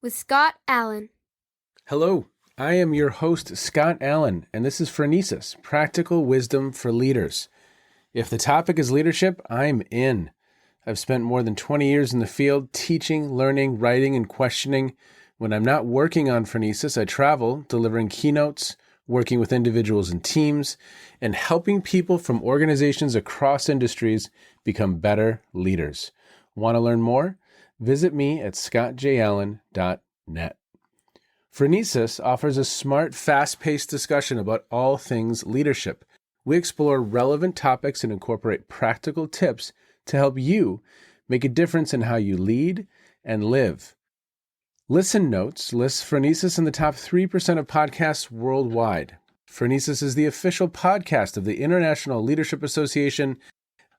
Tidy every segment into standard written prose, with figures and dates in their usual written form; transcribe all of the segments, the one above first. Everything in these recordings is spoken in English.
with Scott Allen. Hello, I am your host, Scott Allen, and this is Phronesis, Practical Wisdom for Leaders. If the topic is leadership, I'm in. I've spent more than 20 years in the field teaching, learning, writing, and questioning. When I'm not working on Phronesis, I travel, delivering keynotes, working with individuals and teams, and helping people from organizations across industries become better leaders. Want to learn more? Visit me at scottjallen.net. Phronesis offers a smart, fast-paced discussion about all things leadership. We explore relevant topics and incorporate practical tips to help you make a difference in how you lead and live. Listen Notes lists Phronesis in the top 3% of podcasts worldwide. Phronesis is the official podcast of the International Leadership Association.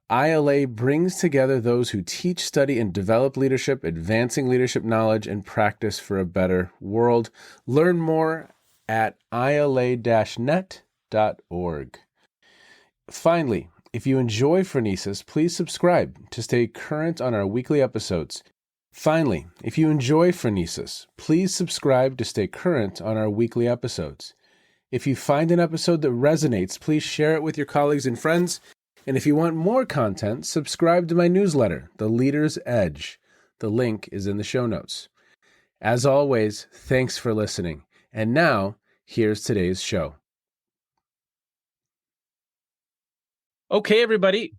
ILA brings together those who teach, study, and develop leadership, advancing leadership knowledge and practice for a better world. Learn more at ila-net.org. Finally, if you enjoy Phronesis, please subscribe to stay current on our weekly episodes. If you find an episode that resonates, please share it with your colleagues and friends. And if you want more content, subscribe to my newsletter, The Leader's Edge. The link is in the show notes. As always, thanks for listening. And now, here's today's show. Okay, everybody.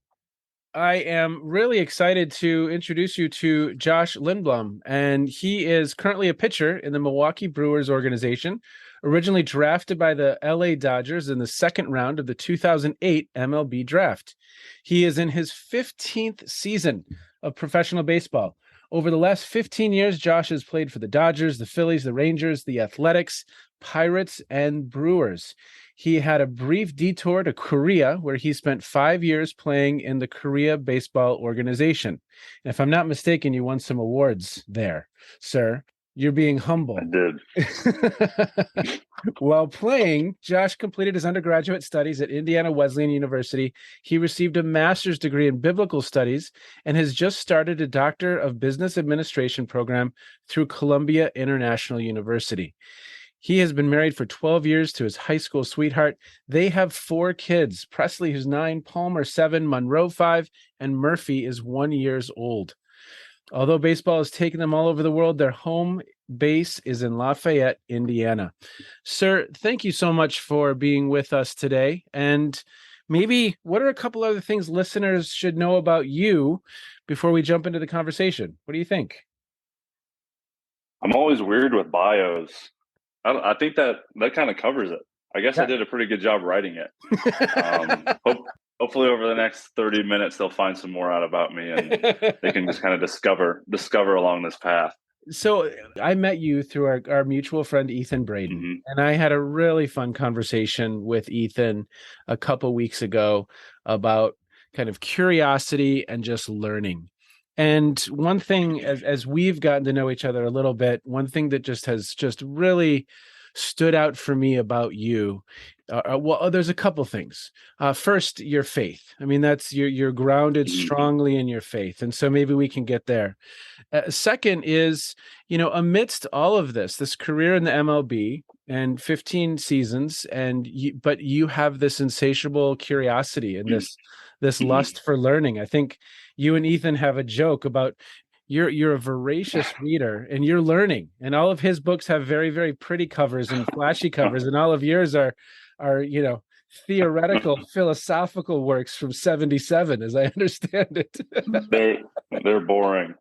I am really excited to introduce you to Josh Lindblom, and he is currently a pitcher in the Milwaukee Brewers organization, originally drafted by the LA Dodgers in the second round of the 2008 MLB Draft. He is in his 15th season of professional baseball. Over the last 15 years, Josh has played for the Dodgers, the Phillies, the Rangers, the Athletics, Pirates, and Brewers. He had a brief detour to Korea, where he spent 5 years playing in the Korea Baseball Organization. And if I'm not mistaken, you won some awards there, sir. You're being humble. I did. While playing, Josh completed his undergraduate studies at Indiana Wesleyan University. He received a master's degree in biblical studies and has just started a Doctor of Business Administration program through Columbia International University. He has been married for 12 years to his high school sweetheart. They have 4 kids, Presley, who's 9, Palmer, 7, Monroe, 5, and Murphy is 1 year old. Although baseball has taken them all over the world, their home base is in Lafayette, Indiana. Sir, thank you so much for being with us today. And maybe what are a couple other things listeners should know about you before we jump into the conversation? What do you think? I'm always weird with bios. I think that kind of covers it. I guess I did a pretty good job writing it. Hopefully over the next 30 minutes, they'll find some more out about me and they can just kind of discover along this path. So I met you through our mutual friend, Ethan Braden, and I had a really fun conversation with Ethan a couple weeks ago about kind of curiosity and just learning. And one thing, as we've gotten to know each other a little bit, one thing that has really stood out for me about you, there's a couple things. First, your faith. I mean, that's you're grounded strongly in your faith, and so maybe we can get there. Second is, amidst all of this career in the MLB and 15 seasons, but you have this insatiable curiosity and this lust for learning. I think you and Ethan have a joke about you're a voracious reader and you're learning, and all of his books have very, very pretty covers and flashy covers, and all of yours are theoretical philosophical works from 77, as I understand it. They're boring.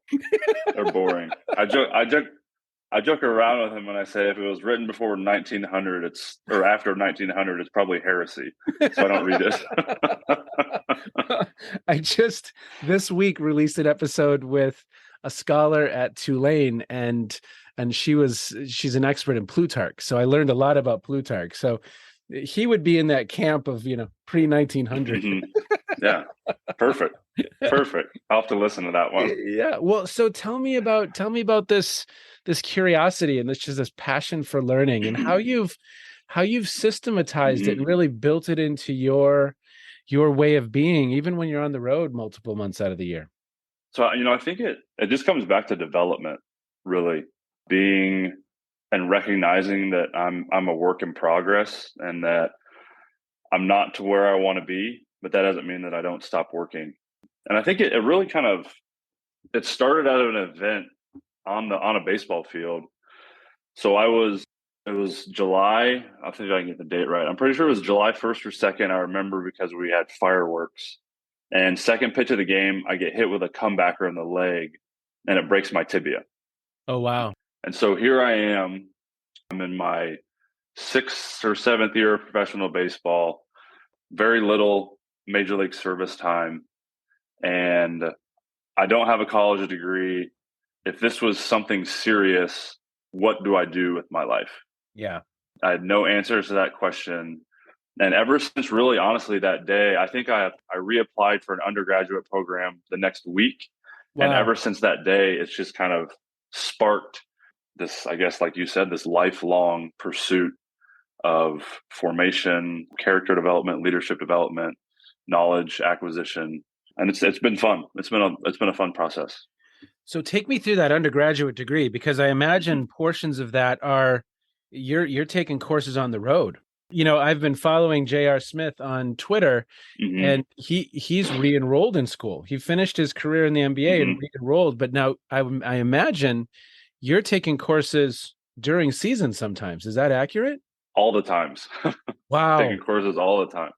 They're boring. I joke around with him when I say if it was written before 1900, or after 1900, it's probably heresy. So I don't read it. I just this week released an episode with a scholar at Tulane, and she's an expert in Plutarch. So I learned a lot about Plutarch. So he would be in that camp of, pre-1900. Yeah. Perfect. I'll have to listen to that one. Yeah. Well, so tell me about this curiosity and this passion for learning, and how you've systematized it and really built it into your way of being, even when you're on the road multiple months out of the year. So, I think it just comes back to development, really. being and recognizing that I'm a work in progress and that I'm not to where I want to be, but that doesn't mean that I don't stop working. And I think it really it started out of an event on a baseball field. So it was July, I think I can get the date right. I'm pretty sure it was July 1st or 2nd. I remember because we had fireworks. And second pitch of the game, I get hit with a comebacker in the leg and it breaks my tibia. Oh, wow. And so here I am. I'm in my 6th or 7th year of professional baseball, very little major league service time. And I don't have a college degree. If this was something serious, what do I do with my life? Yeah. I had no answers to that question. And ever since really honestly that day, I think I reapplied for an undergraduate program the next week. Wow. And ever since that day, it's just kind of sparked this, I guess, like you said, this lifelong pursuit of formation, character development, leadership development, knowledge acquisition. And it's been fun. It's been a fun process. So take me through that undergraduate degree, because I imagine portions of that are you're taking courses on the road. I've been following J.R. Smith on Twitter, and he's re-enrolled in school. He finished his career in the NBA and re-enrolled, but now I imagine you're taking courses during season sometimes. Is that accurate? All the times. Wow. Taking courses all the time.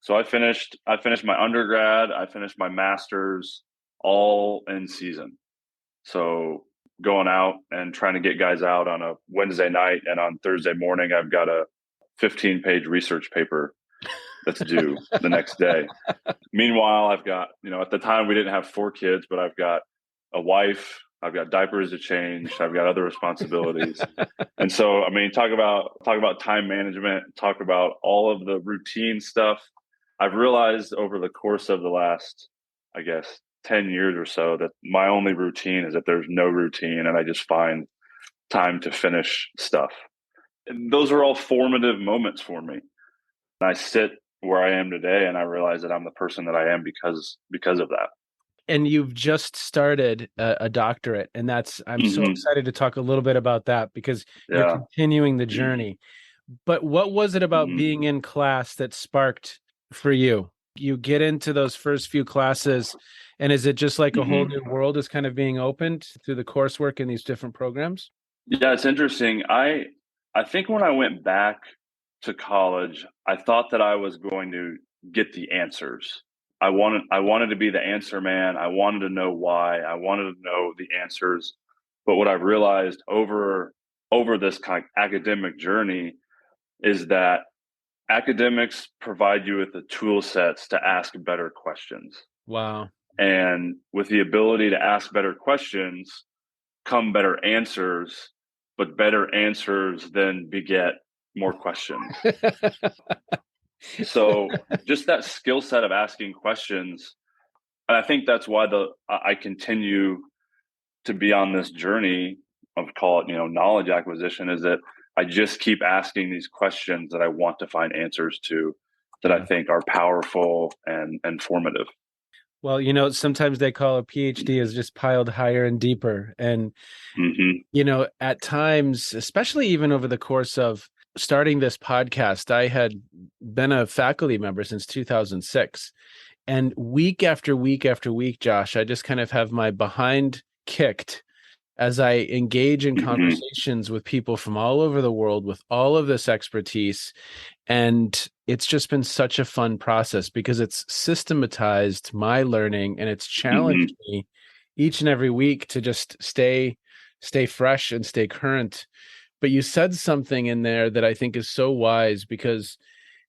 So I finished my undergrad, I finished my master's all in season. So going out and trying to get guys out on a Wednesday night, and on Thursday morning, I've got a 15-page research paper that's due the next day. Meanwhile, I've got, at the time we didn't have 4 kids, but I've got a wife, I've got diapers to change, I've got other responsibilities. And so, I mean, talk about time management, talk about all of the routine stuff. I've realized over the course of the last, I guess, 10 years or so that my only routine is that there's no routine, and I just find time to finish stuff. And those are all formative moments for me. And I sit where I am today and I realize that I'm the person that I am because of that. And you've just started a doctorate, and I'm so excited to talk a little bit about that, because you're continuing the journey. But what was it about being in class that sparked for you? You get into those first few classes, and is it just like a whole new world is kind of being opened through the coursework in these different programs? Yeah, it's interesting. I think when I went back to college, I thought that I was going to get the answers. I wanted to be the answer man. I wanted to know why. I wanted to know the answers. But what I've realized over this kind of academic journey is that academics provide you with the tool sets to ask better questions. Wow. And with the ability to ask better questions come better answers, but better answers then beget more questions. So just that skill set of asking questions, and I think that's why I continue to be on this journey of, call it, knowledge acquisition, is that I just keep asking these questions that I want to find answers to, that I think are powerful and formative. Well, sometimes they call a PhD as just piled higher and deeper. And, at times, especially even over the course of starting this podcast, I had been a faculty member since 2006. And week after week after week, Josh, I just kind of have my behind kicked as I engage in conversations with people from all over the world with all of this expertise. And it's just been such a fun process, because it's systematized my learning, and it's challenged me each and every week to just stay fresh and stay current. But you said something in there that I think is so wise, because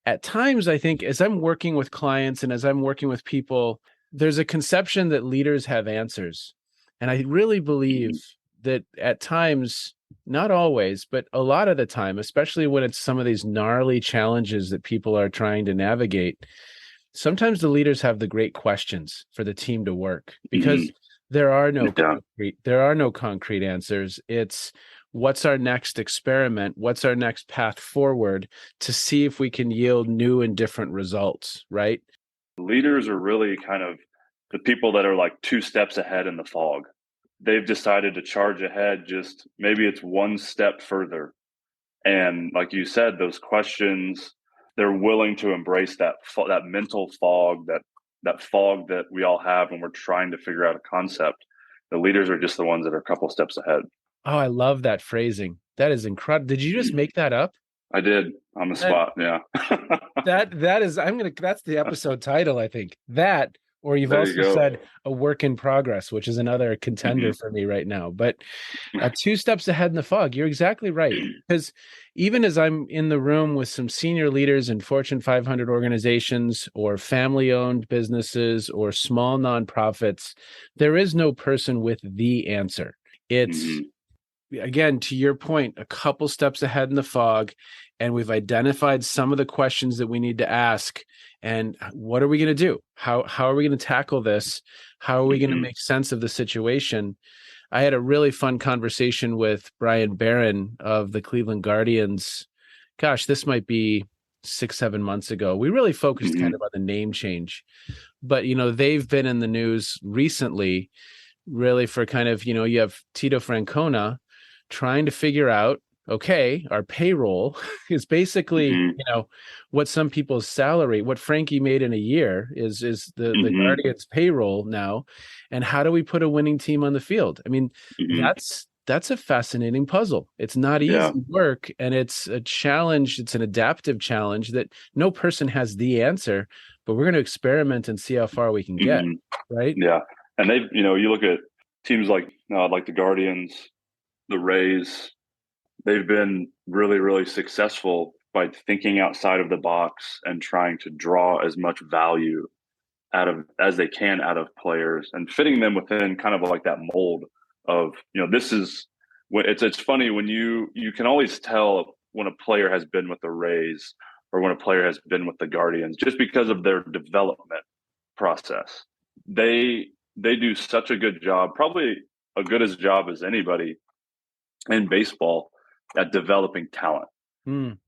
at times I think as I'm working with clients and as I'm working with people, there's a conception that leaders have answers. And I really believe that at times, not always, but a lot of the time, especially when it's some of these gnarly challenges that people are trying to navigate, sometimes the leaders have the great questions for the team to work, because there are no concrete answers. It's what's our next experiment? What's our next path forward to see if we can yield new and different results, right? Leaders are really kind of the people that are like 2 steps ahead in the fog. they've decided to charge ahead. Just maybe it's one step further. And like you said, those questions, they're willing to embrace that mental fog, that fog that we all have when we're trying to figure out a concept. The leaders are just the ones that are a couple steps ahead. Oh, I love that phrasing. That is incredible. Did you just make that up? I did on the spot. Yeah. That's the episode title, I think. That, or you've There you also go. said a work in progress, which is another contender for me right now. But two steps ahead in the fog. You're exactly right. Because even as I'm in the room with some senior leaders in Fortune 500 organizations or family-owned businesses or small nonprofits, there is no person with the answer. It's again, to your point, a couple steps ahead in the fog, and we've identified some of the questions that we need to ask. And what are we going to do? How are we going to tackle this? How are we going to make sense of the situation? I had a really fun conversation with Brian Barron of the Cleveland Guardians. Gosh, this might be 6-7 months ago. We really focused kind of on the name change, but they've been in the news recently, really for kind of you have Tito Francona trying to figure out, okay, our payroll is basically, what some people's salary, what Frankie made in a year is the Guardians payroll now. And how do we put a winning team on the field? I mean, that's a fascinating puzzle. It's not easy work, and it's a challenge. It's an adaptive challenge that no person has the answer, but we're going to experiment and see how far we can get. Right. Yeah. And they've, you look at teams like the Guardians, the Rays, they've been really, really successful by thinking outside of the box and trying to draw as much value as they can out of players and fitting them within kind of like that mold of, this is when it's funny when you can always tell when a player has been with the Rays or when a player has been with the Guardians just because of their development process. They do such a good job, probably a good as job as anybody in baseball at developing talent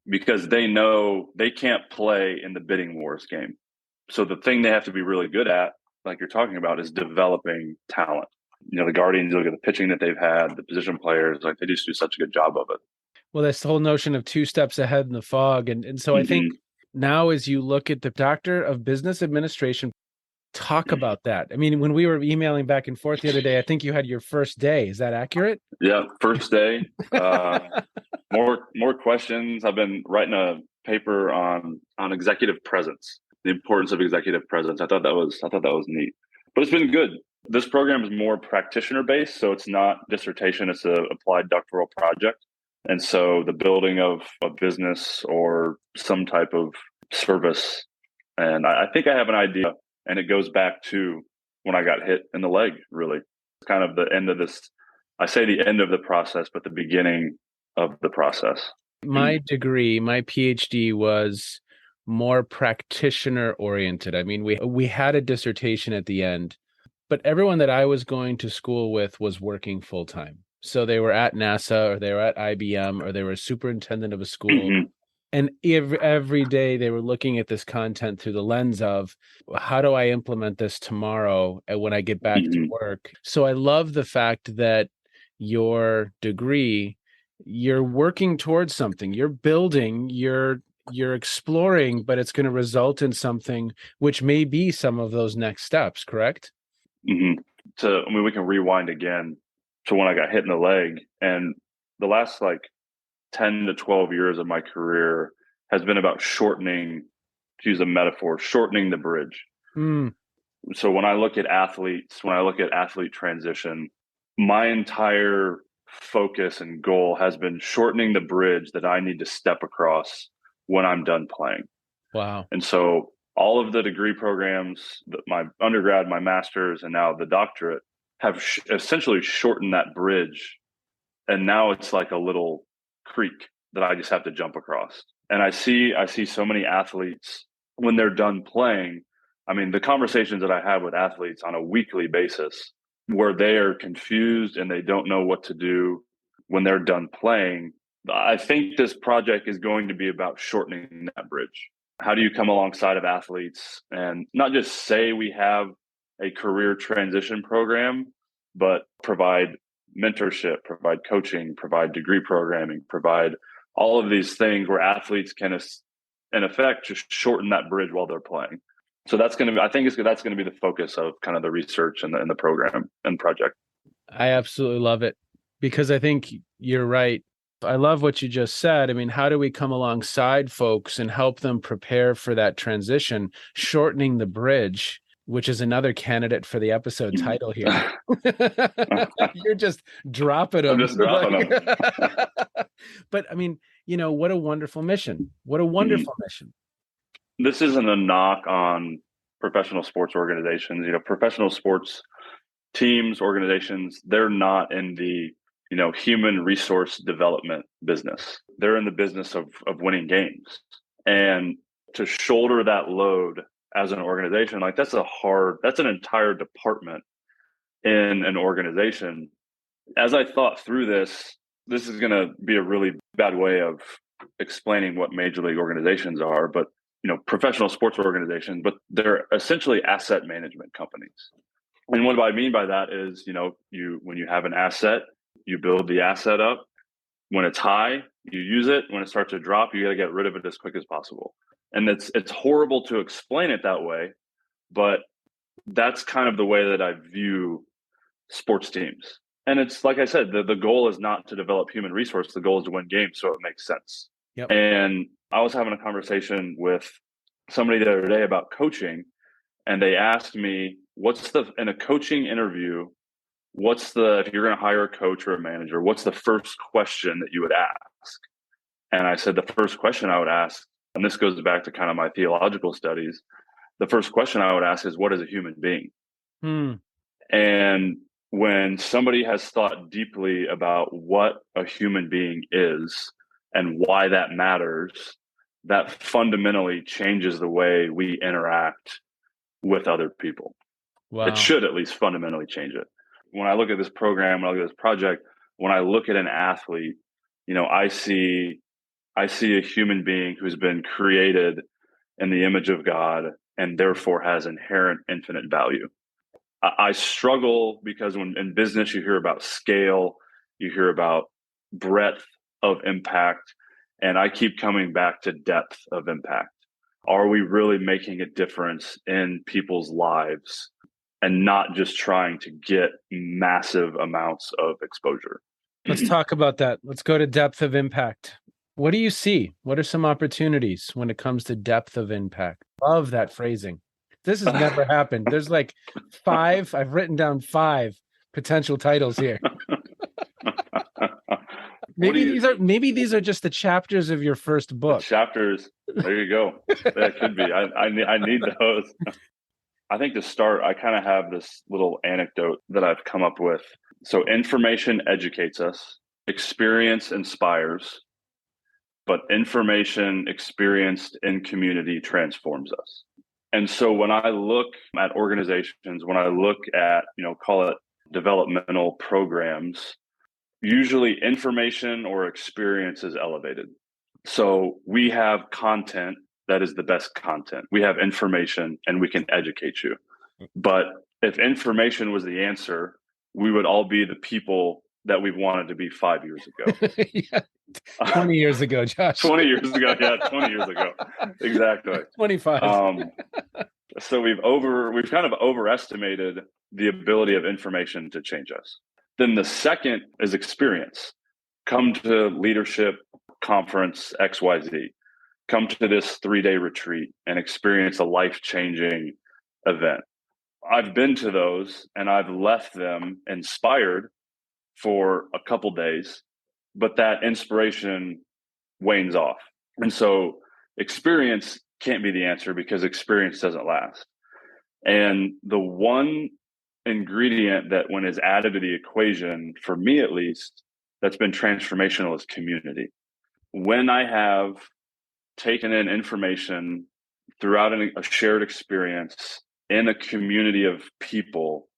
because they know they can't play in the bidding wars game. So the thing they have to be really good at, like you're talking about, is developing talent. The Guardians, look at the pitching that they've had, the position players, like they just do such a good job of it. Well, that's the whole notion of two steps ahead in the fog. And so I think now as you look at the Doctor of Business Administration, talk about that. I mean, when we were emailing back and forth the other day, I think you had your first day. Is that accurate? Yeah, first day. More questions. I've been writing a paper on executive presence, the importance of executive presence. I thought that was neat, but it's been good. This program is more practitioner based, so it's not dissertation. It's an applied doctoral project, and so the building of a business or some type of service. And I think I have an idea. And it goes back to when I got hit in the leg, really. It's kind of the end of this. I say the end of the process, but the beginning of the process. My degree, my Ph.D. was more practitioner oriented. I mean, we had a dissertation at the end, but everyone that I was going to school with was working full time. So they were at NASA or they were at IBM or they were a superintendent of a school. And every day they were looking at this content through the lens of how do I implement this tomorrow when I get back to work? So I love the fact that your degree, you're working towards something, you're building, you're exploring, but it's going to result in something which may be some of those next steps, correct? We can rewind again to when I got hit in the leg, and the last 10 to 12 years of my career has been about shortening, to use a metaphor, shortening the bridge. So when I look at athletes, when I look at athlete transition, my entire focus and goal has been shortening the bridge that I need to step across when I'm done playing. Wow. And so all of the degree programs, my undergrad, my master's, and now the doctorate have essentially shortened that bridge. And now it's like a little creek that I just have to jump across. And I see so many athletes when they're done playing. I mean, the conversations that I have with athletes on a weekly basis where they are confused and they don't know what to do when they're done playing. I think this project is going to be about shortening that bridge. How do you come alongside of athletes and not just say we have a career transition program, but provide mentorship, provide coaching, provide degree programming, provide all of these things where athletes can, in effect, just shorten that bridge while they're playing. So that's going to be, I think that's going to be the focus of kind of the research and the program and project. I absolutely love it, because I think you're right. I love what you just said. I mean, how do we come alongside folks and help them prepare for that transition, shortening the bridge, which is another candidate for the episode title here. You're just dropping them. I'm just dropping them. But I mean, what a wonderful mission. What a wonderful mission. This isn't a knock on professional sports organizations. Professional sports teams, organizations, they're not in the human resource development business. They're in the business of winning games. And to shoulder that load as an organization, like that's an entire department in an organization. As I thought through this is going to be a really bad way of explaining what major league organizations are, but professional sports organizations, but they're essentially asset management companies. And what I mean by that is, when you have an asset, you build the asset up. When it's high, you use it. When it starts to drop, you got to get rid of it as quick as possible. And it's horrible to explain it that way, but that's kind of the way that I view sports teams. And it's like I said, the goal is not to develop human resource. The goal is to win games, so it makes sense. Yep. And I was having a conversation with somebody the other day about coaching, and they asked me, in a coaching interview, if you're going to hire a coach or a manager, what's the first question that you would ask? And I said, the first question I would ask, and this goes back to kind of my theological studies, the first question I would ask is, what is a human being? And when somebody has thought deeply about what a human being is and why that matters, that fundamentally changes the way we interact with other people. Wow. It should at least fundamentally change it. When I look at this program, when I look at this project, when I look at an athlete, I see a human being who's been created in the image of God and therefore has inherent infinite value. I struggle because when in business you hear about scale, you hear about breadth of impact, and I keep coming back to depth of impact. Are we really making a difference in people's lives and not just trying to get massive amounts of exposure? Let's talk about that. Let's go to depth of impact. What do you see? What are some opportunities when it comes to depth of impact? Love that phrasing. This has never happened. There's like 5, I've written down 5 potential titles here. Maybe these are just the chapters of your first book. Chapters. There you go. That could be. I need those. I think to start, I kind of have this little anecdote that I've come up with. So information educates us, experience inspires, but information experienced in community transforms us. And so when I look at organizations, when I look at, call it developmental programs, usually information or experience is elevated. So we have content that is the best content. We have information and we can educate you. But if information was the answer, we would all be the people that we wanted to be 5 years ago. Yeah. 20 years ago, Josh. 20 years ago. Yeah, 20 years ago. Exactly. 25. So we've kind of overestimated the ability of information to change us. Then the second is experience. Come to leadership conference XYZ. Come to this 3-day retreat and experience a life-changing event. I've been to those and I've left them inspired for a couple days, but that inspiration wanes off. And so experience can't be the answer because experience doesn't last. And the one ingredient that when is added to the equation, for me at least, that's been transformational is community. When I have taken in information throughout a shared experience in a community of people,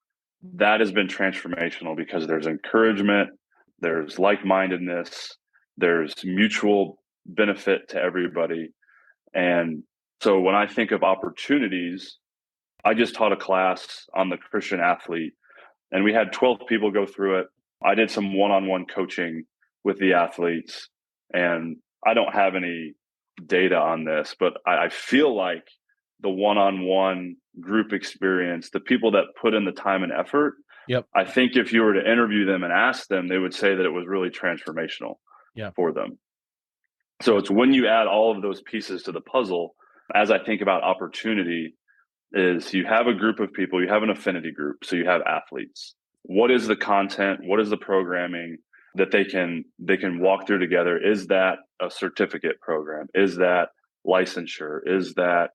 that has been transformational because there's encouragement, there's like-mindedness, there's mutual benefit to everybody. And so when I think of opportunities, I just taught a class on the Christian athlete And we had 12 people go through it. I did some one-on-one coaching with the athletes, and I don't have any data on this, but I feel like the one-on-one group experience, the people that put in the time and effort, Yep. I think if you were to interview them and ask them, they would say that it was really transformational for them. So it's when you add all of those pieces to the puzzle, as I think about opportunity, is you have a group of people, you have an affinity group, so you have athletes. What is the content? What is the programming that they can walk through together? Is that a certificate program? Is that licensure? Is that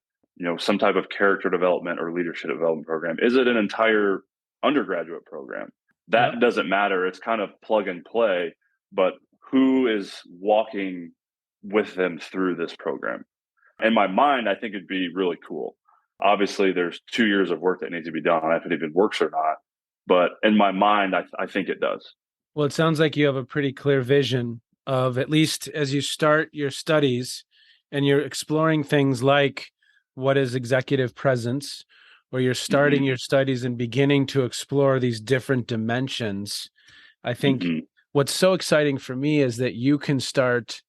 some type of character development or leadership development program? Is it an entire undergraduate program? That doesn't matter. It's kind of plug and play, but who is walking with them through this program? In my mind, I think it'd be really cool. Obviously, there's 2 years of work that needs to be done, if it even works or not. But in my mind, I think it does. Well, it sounds like you have a pretty clear vision of, at least as you start your studies and you're exploring things like what is executive presence, or you're starting your studies and beginning to explore these different dimensions. I think what's so exciting for me is that you can start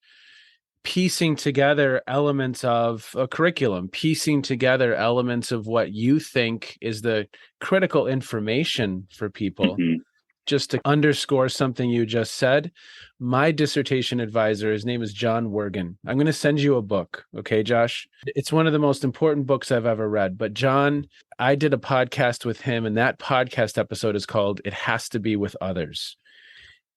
piecing together elements of a curriculum, piecing together elements of what you think is the critical information for people. Just to underscore something you just said, my dissertation advisor, his name is John Wergen. I'm going to send you a book. Okay, Josh? It's one of the most important books I've ever read. But John, I did a podcast with him, and that podcast episode is called It Has to Be With Others.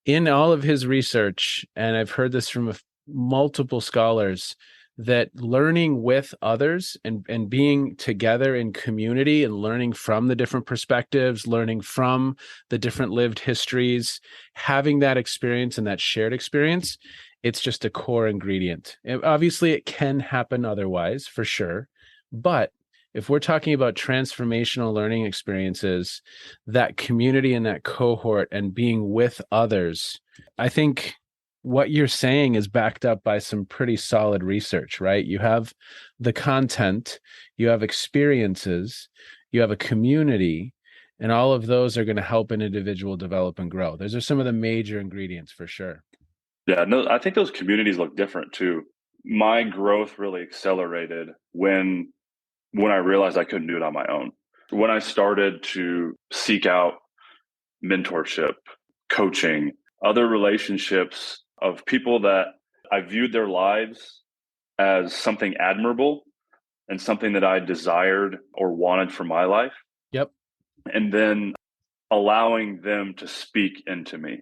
In all of his research, and I've heard this from multiple scholars, that learning with others and being together in community and learning from the different perspectives, learning from the different lived histories, having that experience and that shared experience, it's just a core ingredient. And obviously, it can happen otherwise, for sure. But if we're talking about transformational learning experiences, that community and that cohort and being with others, I think what you're saying is backed up by some pretty solid research, right? You have the content, you have experiences, you have a community, and all of those are going to help an individual develop and grow. Those are some of the major ingredients for sure. Yeah, no, I think those communities look different too. My growth really accelerated when I realized I couldn't do it on my own. When I started to seek out mentorship, coaching, other relationships of people that I viewed their lives as something admirable and something that I desired or wanted for my life. Yep. And then allowing them to speak into me.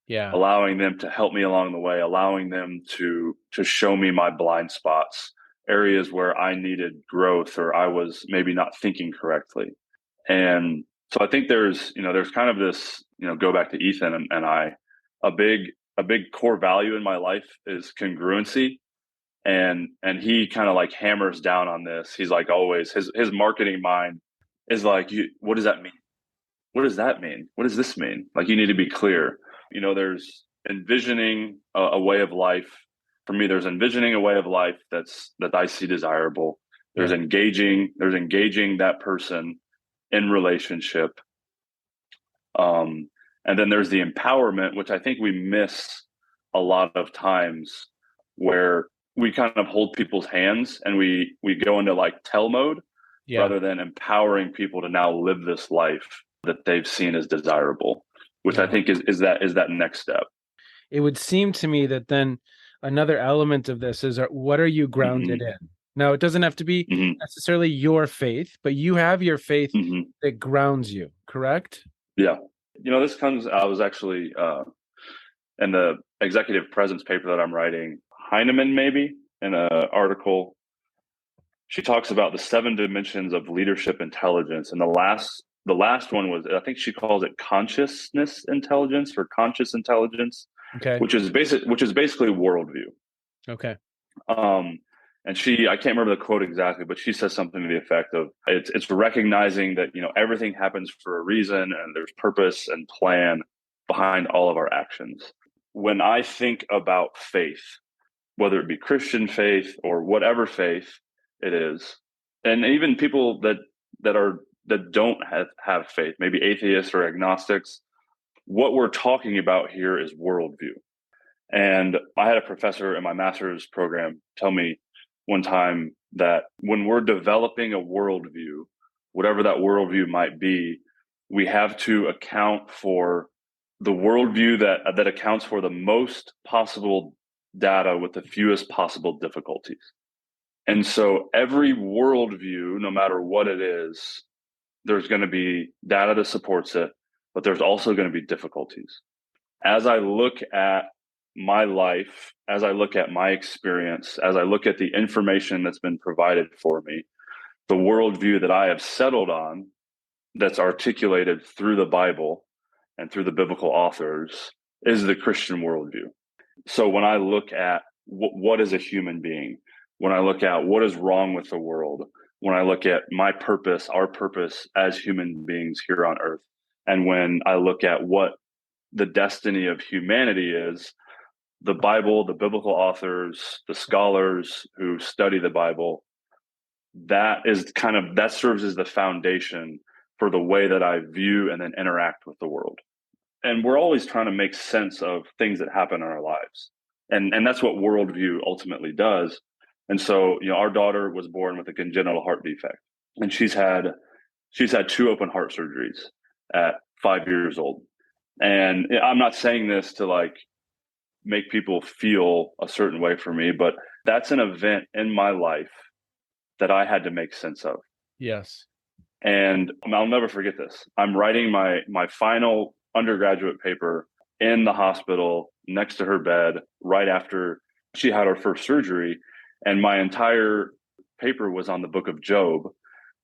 Yeah. Allowing them to help me along the way, allowing them to show me my blind spots, areas where I needed growth or I was maybe not thinking correctly. And so I think there's kind of this, go back to Ethan and I, a big core value in my life is congruency. And he kind of like hammers down on this. He's like, always, his marketing mind is like, what does that mean? What does that mean? What does this mean? Like, you need to be clear. There's envisioning a way of life. For me, there's envisioning a way of life that I see desirable. There's engaging that person in relationship. And then there's the empowerment, which I think we miss a lot of times, where we kind of hold people's hands and we go into like tell mode rather than empowering people to now live this life that they've seen as desirable, which I think is that next step. It would seem to me that then another element of this is, what are you grounded in? Now, it doesn't have to be necessarily your faith, but you have your faith that grounds you, correct? Yeah. This comes, I was actually in the executive presence paper that I'm writing, Heinemann, maybe, in an article, she talks about the 7 dimensions of leadership intelligence. And the last one was, I think she calls it consciousness intelligence or conscious intelligence, which is basically worldview. Okay. And I can't remember the quote exactly, but she says something to the effect of, it's recognizing that, everything happens for a reason and there's purpose and plan behind all of our actions. When I think about faith, whether it be Christian faith or whatever faith it is, and even people that are that don't have faith, maybe atheists or agnostics. What we're talking about here is worldview. And I had a professor in my master's program tell me one time that when we're developing a worldview, whatever that worldview might be, we have to account for the worldview that accounts for the most possible data with the fewest possible difficulties. And so every worldview, no matter what it is, there's going to be data that supports it, but there's also going to be difficulties. As I look at my life, as I look at my experience, as I look at the information that's been provided for me, the worldview that I have settled on that's articulated through the Bible and through the biblical authors is the Christian worldview. So when I look at what is a human being, when I look at what is wrong with the world, when I look at my purpose, our purpose as human beings here on earth, and when I look at what the destiny of humanity is, the Bible, the biblical authors, the scholars who study the Bible, that serves as the foundation for the way that I view and then interact with the world. And we're always trying to make sense of things that happen in our lives. And that's what worldview ultimately does. And so, our daughter was born with a congenital heart defect, and she's had 2 open heart surgeries at 5 years old. And I'm not saying this to make people feel a certain way for me, but that's an event in my life that I had to make sense of. Yes. And I'll never forget this. I'm writing my final undergraduate paper in the hospital next to her bed right after she had her first surgery. And my entire paper was on the book of Job,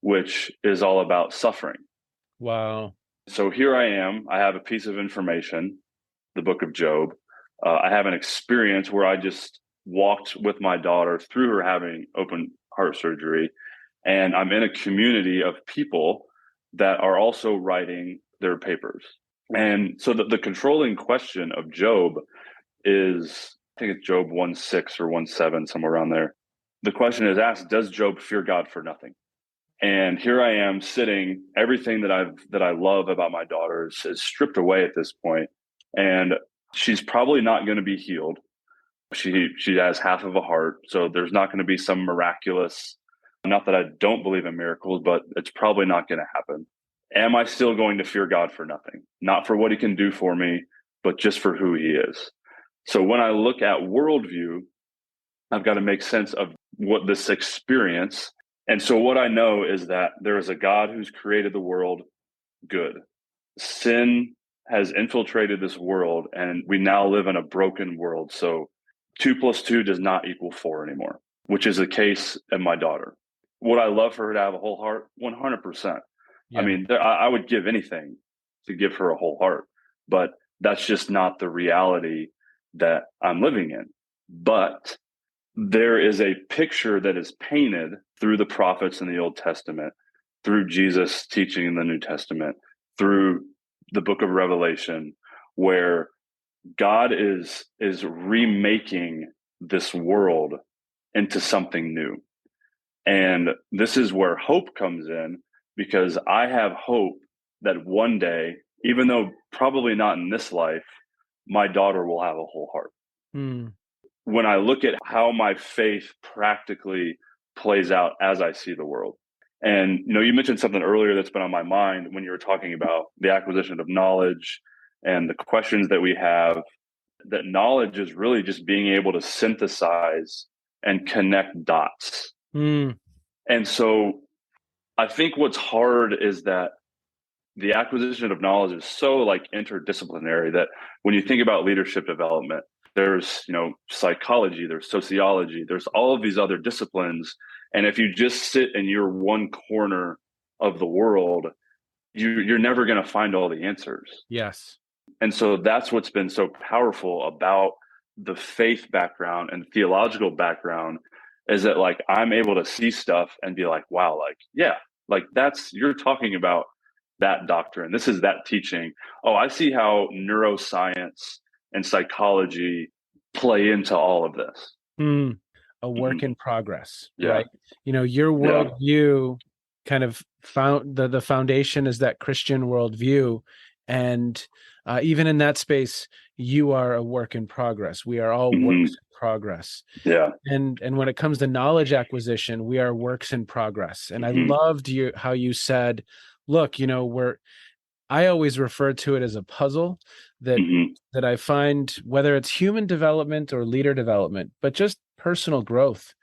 which is all about suffering. Wow. So here I am. I have a piece of information, the book of Job. I have an experience where I just walked with my daughter through her having open heart surgery. And I'm in a community of people that are also writing their papers. And so the controlling question of Job is, I think it's Job 1:6 or 1:7, somewhere around there. The question is asked, does Job fear God for nothing? And here I am sitting, everything that I love about my daughter is stripped away at this point. And she's probably not going to be healed. She has half of a heart, so there's not going to be some miraculous, not that I don't believe in miracles, but it's probably not going to happen. Am I still going to fear God for nothing? Not for what he can do for me, but just for who he is. So when I look at worldview, I've got to make sense of what this experience. And so what I know is that there is a God who's created the world good. Sin has infiltrated this world, and we now live in a broken world. So 2 + 2 does not equal 4 anymore, which is the case in my daughter. Would I love for her to have a whole heart? 100%. Yeah. I mean, I would give anything to give her a whole heart, but that's just not the reality that I'm living in. But there is a picture that is painted through the prophets in the Old Testament, through Jesus teaching in the New Testament, through the book of Revelation, where God is remaking this world into something new. And this is where hope comes in, because I have hope that one day, even though probably not in this life, my daughter will have a whole heart. When I look at how my faith practically plays out as I see the world. And, you mentioned something earlier that's been on my mind when you were talking about the acquisition of knowledge and the questions that we have, that knowledge is really just being able to synthesize and connect dots. And so I think what's hard is that the acquisition of knowledge is so interdisciplinary that when you think about leadership development, there's, psychology, there's sociology, there's all of these other disciplines. And if you just sit in your one corner of the world, you're never going to find all the answers. Yes. And so that's what's been so powerful about the faith background and theological background, is that I'm able to see stuff and be like, wow, you're talking about that doctrine. This is that teaching. Oh, I see how neuroscience and psychology play into all of this. A work in progress, Yeah. right? Your worldview kind of the foundation is that Christian worldview. And even in that space, you are a work in progress. We are all works in progress. Yeah. And when it comes to knowledge acquisition, we are works in progress. And I loved how you said, look, I always refer to it as a puzzle that I find, whether it's human development or leader development, but just personal growth.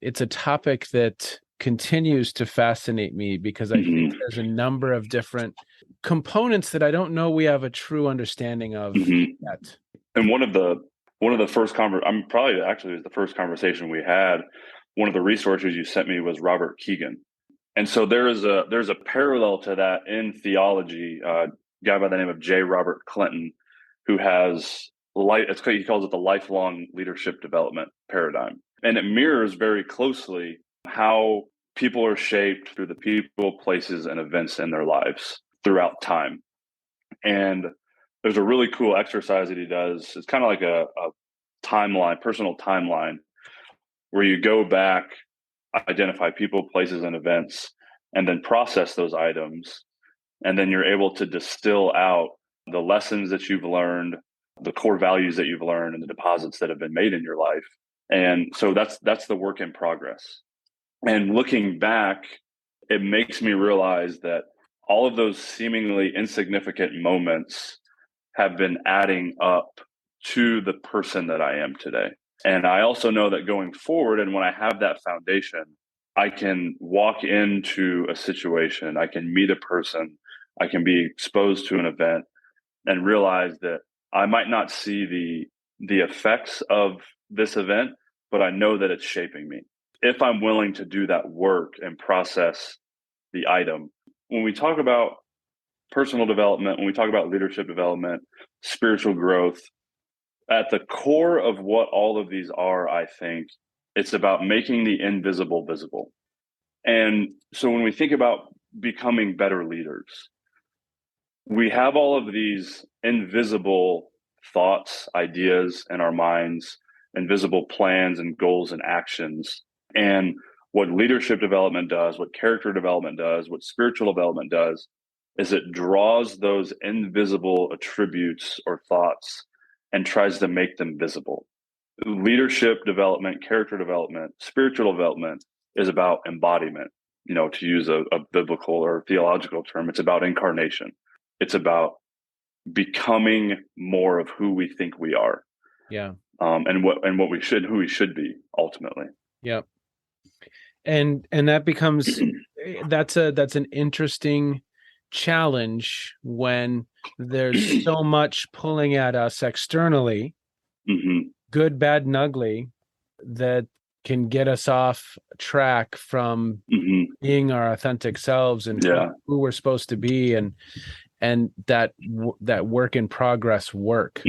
It's a topic that continues to fascinate me because I think there's a number of different components that I don't know we have a true understanding of yet. And one of the first I'm probably actually the first conversation we had. One of the resources you sent me was Robert Keegan, and so there's a parallel to that in theology. A guy by the name of J. Robert Clinton, who has he calls it the lifelong leadership development paradigm, and it mirrors very closely how people are shaped through the people, places, and events in their lives throughout time. And there's a really cool exercise that he does. It's kind of like a timeline, personal timeline, where you go back, identify people, places, and events, and then process those items. And then you're able to distill out the lessons that you've learned, the core values that you've learned, and the deposits that have been made in your life. And so that's the work in progress. And looking back, it makes me realize that all of those seemingly insignificant moments have been adding up to the person that I am today. And I also know that going forward, and when I have that foundation, I can walk into a situation, I can meet a person, I can be exposed to an event and realize that I might not see the effects of this event, but I know that it's shaping me. If I'm willing to do that work and process the item. When we talk about personal development, when we talk about leadership development, spiritual growth, at the core of what all of these are, I think it's about making the invisible visible. And so when we think about becoming better leaders, we have all of these invisible thoughts, ideas in our minds, invisible plans and goals and actions. And what leadership development does, what character development does, what spiritual development does, is it draws those invisible attributes or thoughts and tries to make them visible. Leadership development, character development, spiritual development is about embodiment. To use a biblical or theological term, it's about incarnation. It's about becoming more of who we think we are. Yeah. And who we should be ultimately. Yep. And that becomes that's an interesting challenge when there's so much pulling at us externally, good, bad, and ugly, that can get us off track from being our authentic selves and who we're supposed to be, and that work in progress work.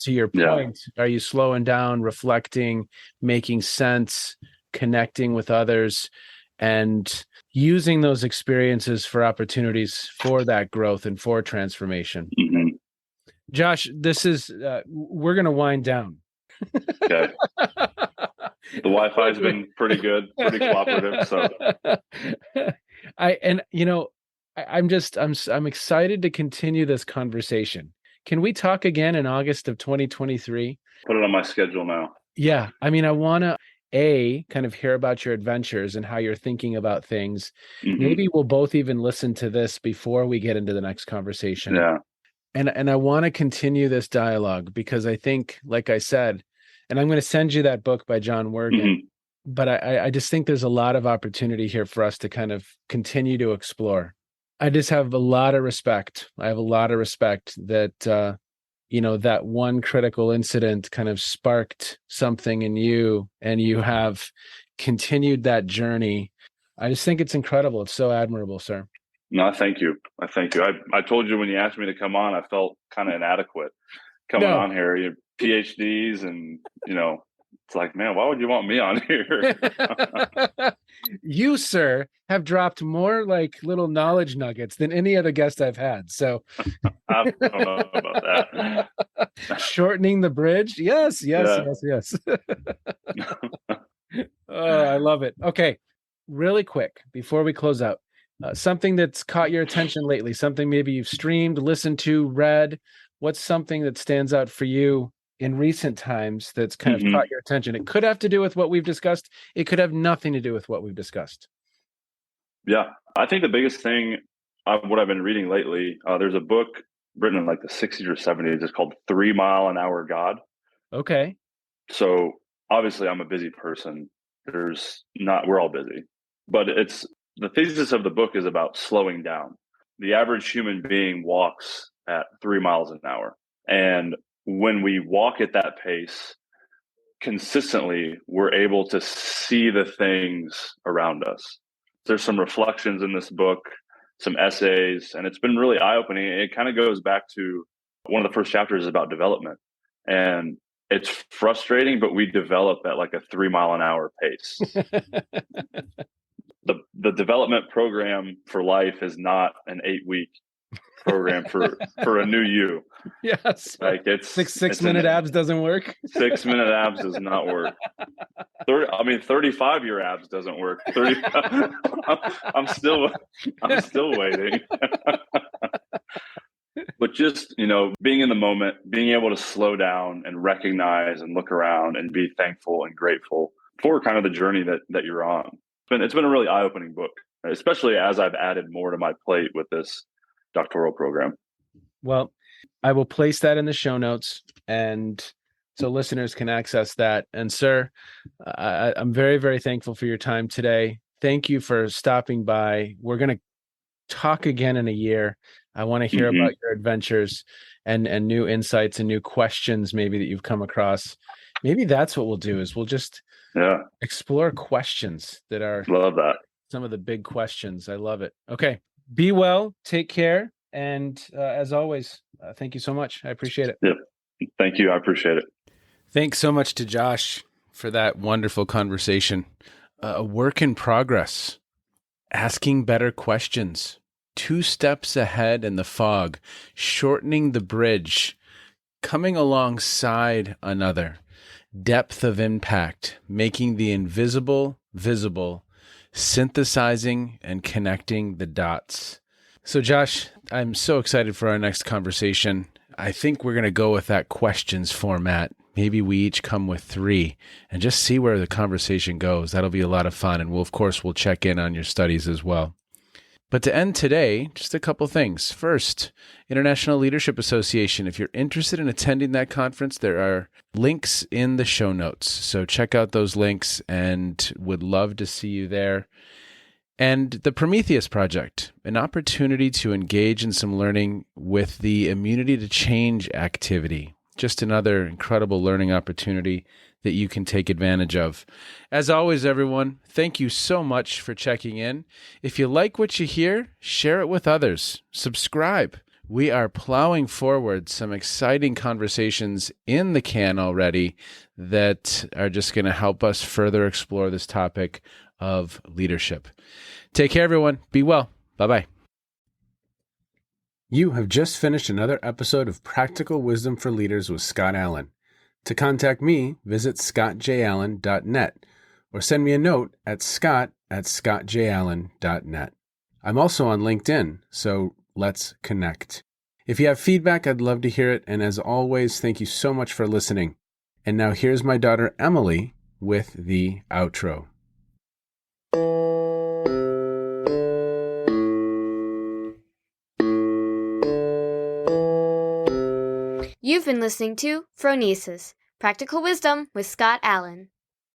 To your point, are you slowing down, reflecting, making sense, connecting with others, and using those experiences for opportunities for that growth and for transformation? Josh, this is we're going to wind down. Okay. The Wi-Fi's been pretty good, pretty cooperative. So I'm excited to continue this conversation. Can we talk again in August of 2023? Put it on my schedule now. Yeah. I want to kind of hear about your adventures and how you're thinking about things. Maybe we'll both even listen to this before we get into the next conversation. Yeah. And I want to continue this dialogue because I think, like I said, and I'm going to send you that book by John Wergen, but I just think there's a lot of opportunity here for us to kind of continue to explore. I just have a lot of respect. I have a lot of respect that, that one critical incident kind of sparked something in you, and you have continued that journey. I just think it's incredible. It's so admirable, sir. No, thank you. I told you when you asked me to come on, I felt kind of inadequate coming on here. You have PhDs and, it's like, man, why would you want me on here? You, sir, have dropped more like little knowledge nuggets than any other guest I've had. So I don't know about that. Shortening the bridge. Yes. Oh, I love it. Okay. Really quick, before we close out, Something that's caught your attention lately, something maybe you've streamed, listened to, read. What's something that stands out for you in recent times that's kind of caught your attention? It could have to do with what we've discussed. It could have nothing to do with what we've discussed. Yeah. I think the biggest thing, what I've been reading lately, there's a book written in like the 60s or 70s. It's called 3 Mile an Hour God. Okay. So obviously I'm a busy person. We're all busy, but the thesis of the book is about slowing down. The average human being walks at 3 miles an hour. And when we walk at that pace consistently, we're able to see the things around us. There's some reflections in this book, some essays, and it's been really eye-opening. It kind of goes back to one of the first chapters is about development. And it's frustrating, but we develop at like a 3 mile an hour pace. The development program for life is not an 8-week program for a new you. Yes. Like it's 6-minute abs doesn't work. 6-minute abs does not work. 35-year abs doesn't work. 30. I'm still waiting. But just, being in the moment, being able to slow down and recognize and look around and be thankful and grateful for kind of the journey that you're on. It's been a really eye-opening book, especially as I've added more to my plate with this doctoral program. Well, I will place that in the show notes, and so listeners can access that. And sir, I'm very, very thankful for your time today. Thank you for stopping by. We're going to talk again in a year. I want to hear about your adventures and new insights and new questions maybe that you've come across. Maybe that's what we'll do is we'll just explore questions that are love that. Some of the big questions. I love it. Okay. Be well, take care. And as always, thank you so much. I appreciate it. Yep. Thank you. I appreciate it. Thanks so much to Josh for that wonderful conversation. A work in progress, asking better questions, 2 steps ahead in the fog, shortening the bridge, coming alongside another, depth of impact, making the invisible visible, synthesizing and connecting the dots. So Josh, I'm so excited for our next conversation. I think we're going to go with that questions format. Maybe we each come with 3 and just see where the conversation goes. That'll be a lot of fun. And we'll check in on your studies as well. But to end today, just a couple things. First, International Leadership Association. If you're interested in attending that conference, there are links in the show notes. So check out those links and would love to see you there. And the Prometheus Project, an opportunity to engage in some learning with the Immunity to Change activity. Just another incredible learning opportunity that you can take advantage of. As always, everyone, thank you so much for checking in. If you like what you hear, share it with others. Subscribe. We are plowing forward some exciting conversations in the can already that are just going to help us further explore this topic of leadership. Take care, everyone. Be well. Bye-bye. You have just finished another episode of Practical Wisdom for Leaders with Scott Allen. To contact me, visit scottjallen.net or send me a note at scott@scottjallen.net. I'm also on LinkedIn, so let's connect. If you have feedback, I'd love to hear it. And as always, thank you so much for listening. And now here's my daughter, Emily, with the outro. You've been listening to Phronesis, Practical Wisdom with Scott Allen.